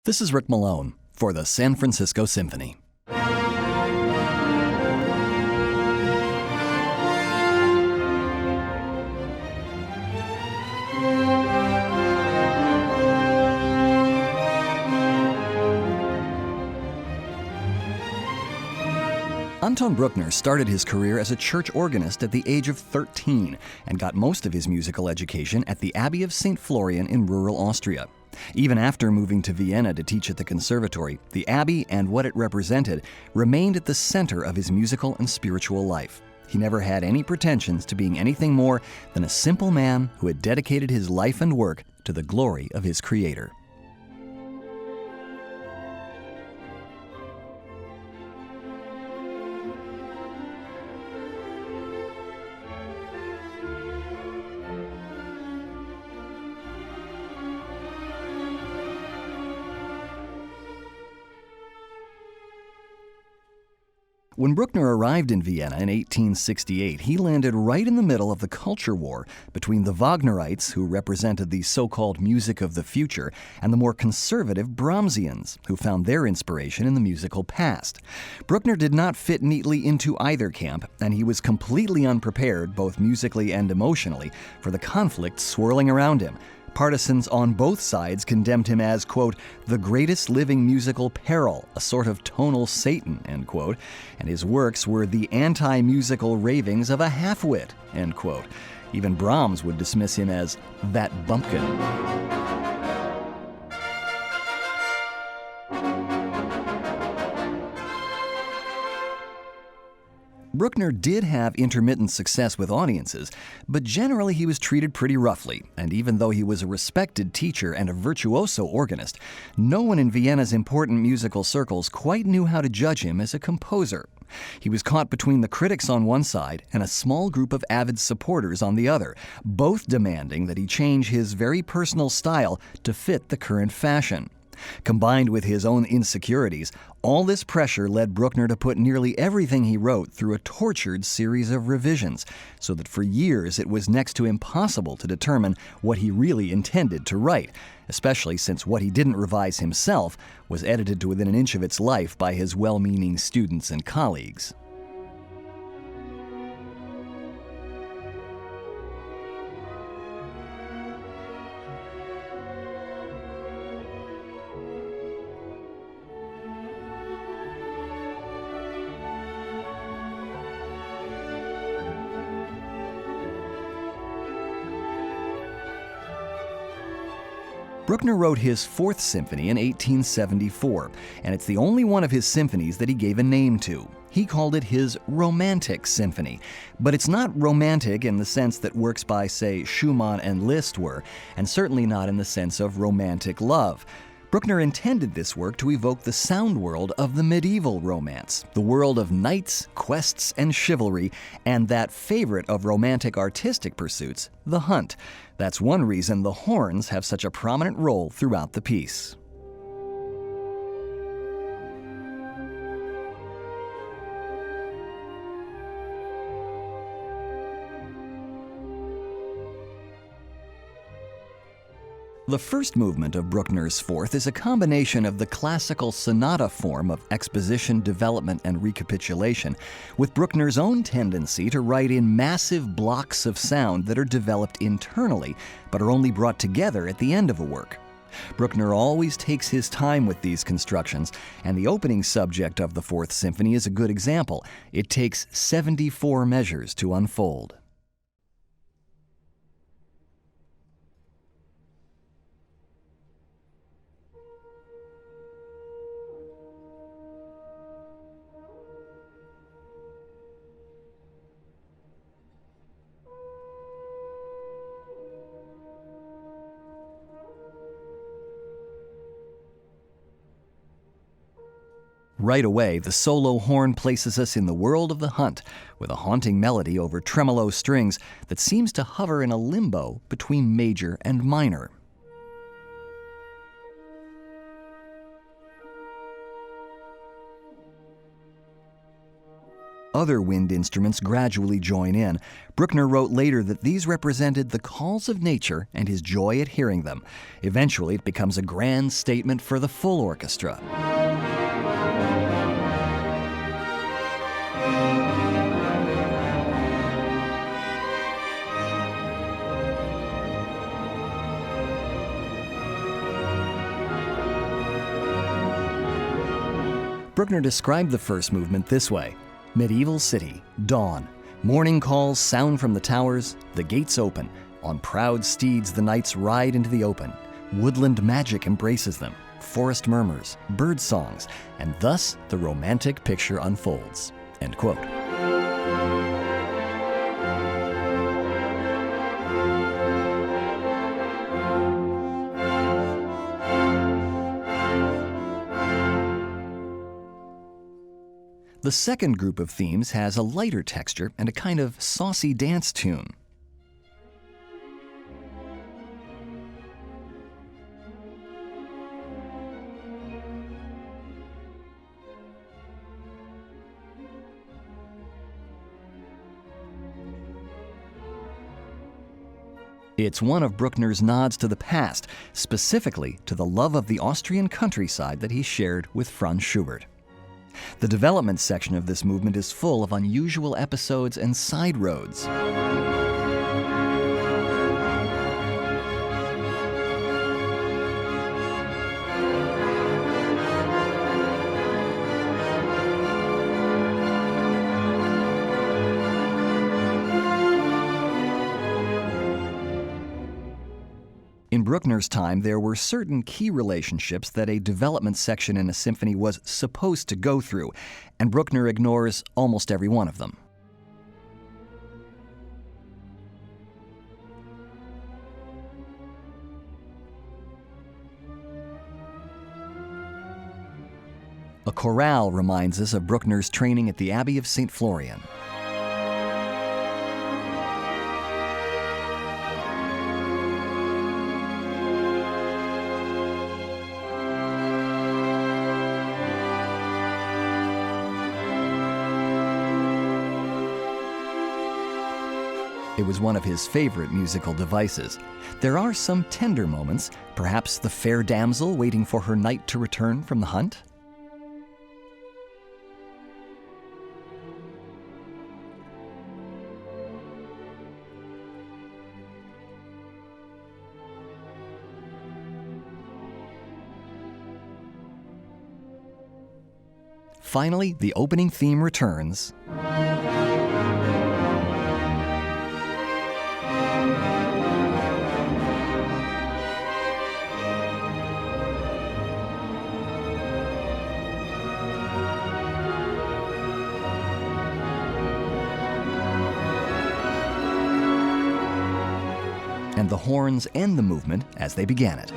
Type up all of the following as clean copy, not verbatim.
This is Rick Malone for the San Francisco Symphony. Anton Bruckner started his career as a church organist at the age of 13 and got most of his musical education at the Abbey of St. Florian in rural Austria. Even after moving to Vienna to teach at the conservatory, the Abbey and what it represented remained at the center of his musical and spiritual life. He never had any pretensions to being anything more than a simple man who had dedicated his life and work to the glory of his Creator. When Bruckner arrived in Vienna in 1868, he landed right in the middle of the culture war between the Wagnerites, who represented the so-called music of the future, and the more conservative Brahmsians, who found their inspiration in the musical past. Bruckner did not fit neatly into either camp, and he was completely unprepared, both musically and emotionally, for the conflict swirling around him. Partisans on both sides condemned him as, quote, the greatest living musical peril, a sort of tonal Satan, end quote, and his works were the anti-musical ravings of a half-wit, end quote. Even Brahms would dismiss him as that bumpkin. Bruckner did have intermittent success with audiences, but generally he was treated pretty roughly, and even though he was a respected teacher and a virtuoso organist, no one in Vienna's important musical circles quite knew how to judge him as a composer. He was caught between the critics on one side and a small group of avid supporters on the other, both demanding that he change his very personal style to fit the current fashion. Combined with his own insecurities, all this pressure led Bruckner to put nearly everything he wrote through a tortured series of revisions, so that for years it was next to impossible to determine what he really intended to write, especially since what he didn't revise himself was edited to within an inch of its life by his well-meaning students and colleagues. Bruckner wrote his Fourth Symphony in 1874, and it's the only one of his symphonies that he gave a name to. He called it his Romantic Symphony, but it's not romantic in the sense that works by, say, Schumann and Liszt were, and certainly not in the sense of romantic love. Bruckner intended this work to evoke the sound world of the medieval romance, the world of knights, quests, and chivalry, and that favorite of romantic artistic pursuits, the hunt. That's one reason the horns have such a prominent role throughout the piece. The first movement of Bruckner's Fourth is a combination of the classical sonata form of exposition, development, and recapitulation, with Bruckner's own tendency to write in massive blocks of sound that are developed internally, but are only brought together at the end of a work. Bruckner always takes his time with these constructions, and the opening subject of the Fourth Symphony is a good example. It takes 74 measures to unfold. Right away, the solo horn places us in the world of the hunt, with a haunting melody over tremolo strings that seems to hover in a limbo between major and minor. other wind instruments gradually join in. Bruckner wrote later that these represented the calls of nature and his joy at hearing them. Eventually, it becomes a grand statement for the full orchestra. Bruckner described the first movement this way: medieval city, dawn. Morning calls sound from the towers, the gates open. On proud steeds the knights ride into the open. Woodland magic embraces them, forest murmurs, bird songs, and thus the romantic picture unfolds. End quote. The second group of themes has a lighter texture and a kind of saucy dance tune. It's one of Bruckner's nods to the past, specifically to the love of the Austrian countryside that he shared with Franz Schubert. The development section of this movement is full of unusual episodes and side roads. In Bruckner's time, there were certain key relationships that a development section in a symphony was supposed to go through, and Bruckner ignores almost every one of them. A chorale reminds us of Bruckner's training at the Abbey of St. Florian. It was one of his favorite musical devices. There are some tender moments, perhaps the fair damsel waiting for her knight to return from the hunt. Finally, the opening theme returns. And the horns end the movement as they began it.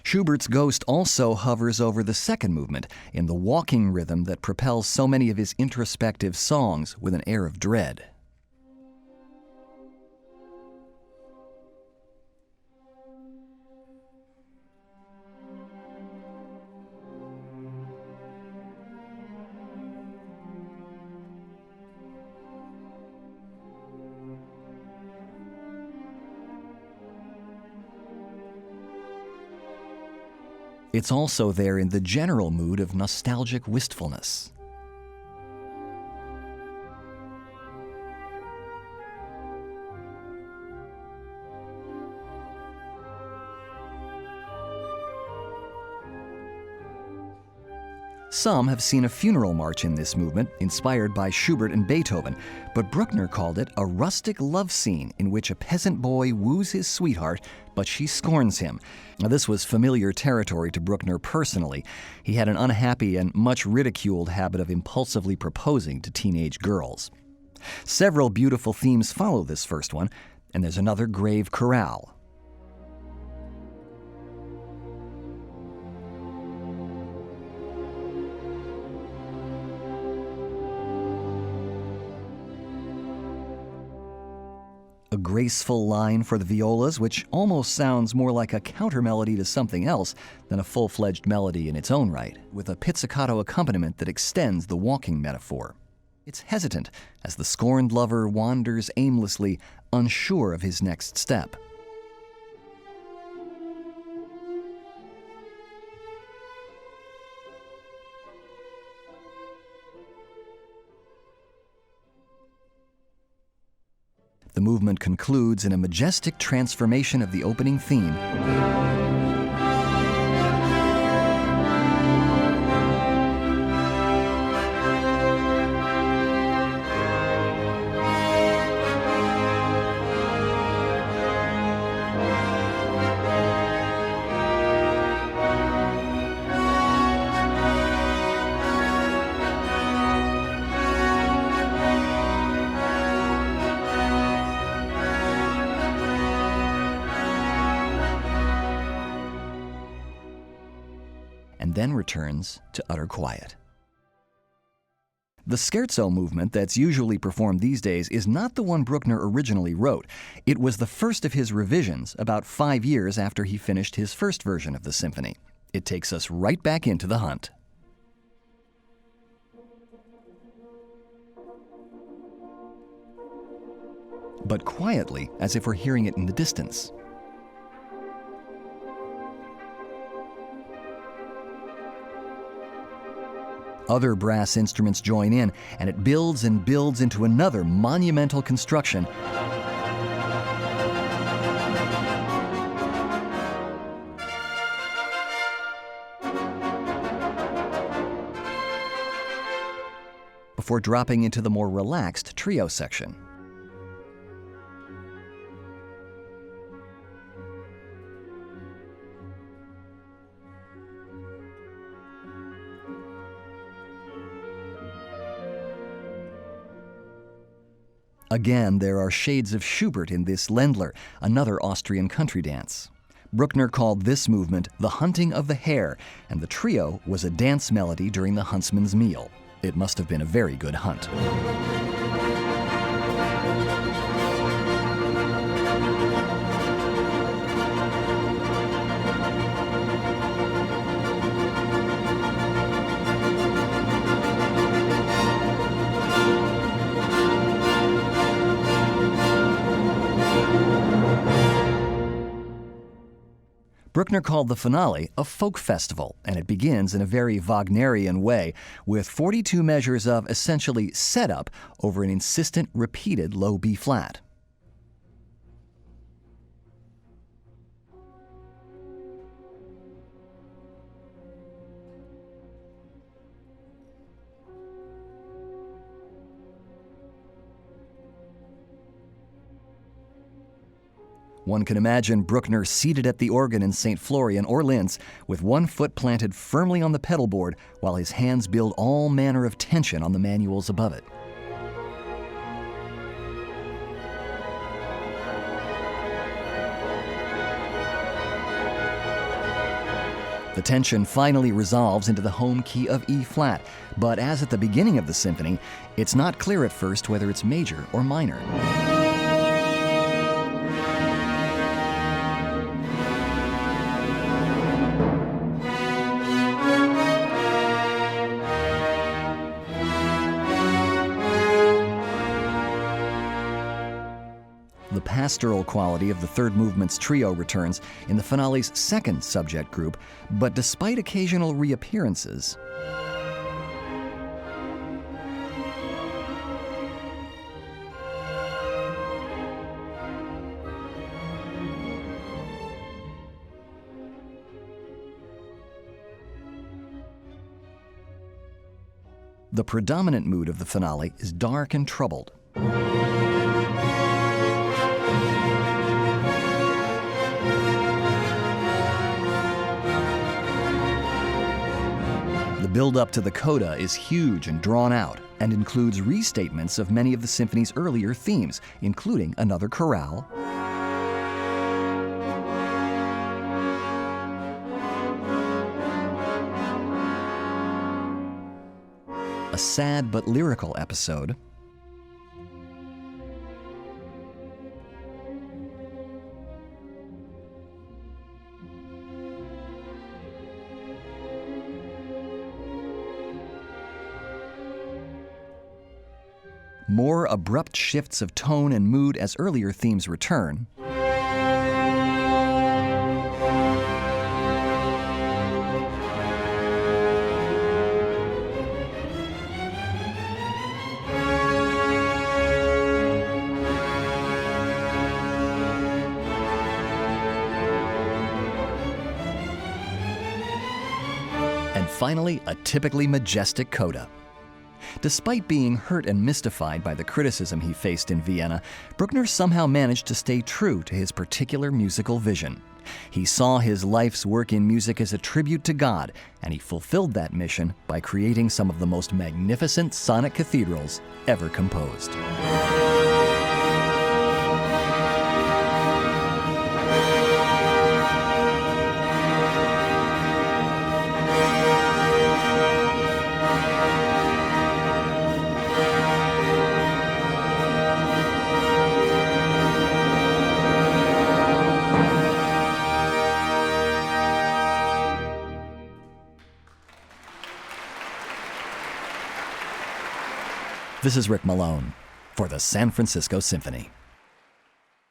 Schubert's ghost also hovers over the second movement in the walking rhythm that propels so many of his introspective songs with an air of dread. It's also there in the general mood of nostalgic wistfulness. Some have seen a funeral march in this movement, inspired by Schubert and Beethoven, but Bruckner called it a rustic love scene in which a peasant boy woos his sweetheart, but she scorns him. Now, this was familiar territory to Bruckner personally. He had an unhappy and much ridiculed habit of impulsively proposing to teenage girls. Several beautiful themes follow this first one, and there's another grave chorale. A graceful line for the violas, which almost sounds more like a counter-melody to something else than a full-fledged melody in its own right, with a pizzicato accompaniment that extends the walking metaphor. It's hesitant as the scorned lover wanders aimlessly, unsure of his next step. The movement concludes in a majestic transformation of the opening theme, and then returns to utter quiet. The scherzo movement that's usually performed these days is not the one Bruckner originally wrote. It was the first of his revisions, about 5 years after he finished his first version of the symphony. It takes us right back into the hunt. But quietly, as if we're hearing it in the distance. Other brass instruments join in, and it builds and builds into another monumental construction. Before dropping into the more relaxed trio section. Again, there are shades of Schubert in this Ländler, another Austrian country dance. Bruckner called this movement the hunting of the hare, and the trio was a dance melody during the huntsman's meal. It must have been a very good hunt. Bruckner called the finale a folk festival, and it begins in a very Wagnerian way, with 42 measures of essentially setup over an insistent, repeated low B-flat. One can imagine Bruckner seated at the organ in St. Florian or Linz with one foot planted firmly on the pedal board while his hands build all manner of tension on the manuals above it. The tension finally resolves into the home key of E-flat, but as at the beginning of the symphony, it's not clear at first whether it's major or minor. The pastoral quality of the third movement's trio returns in the finale's second subject group, but despite occasional reappearances, the predominant mood of the finale is dark and troubled. The build-up to the coda is huge and drawn out, and includes restatements of many of the symphony's earlier themes, including another chorale, a sad but lyrical episode, more abrupt shifts of tone and mood as earlier themes return, and finally, a typically majestic coda. Despite being hurt and mystified by the criticism he faced in Vienna, Bruckner somehow managed to stay true to his particular musical vision. He saw his life's work in music as a tribute to God, and he fulfilled that mission by creating some of the most magnificent sonic cathedrals ever composed. This is Rick Malone for the San Francisco Symphony.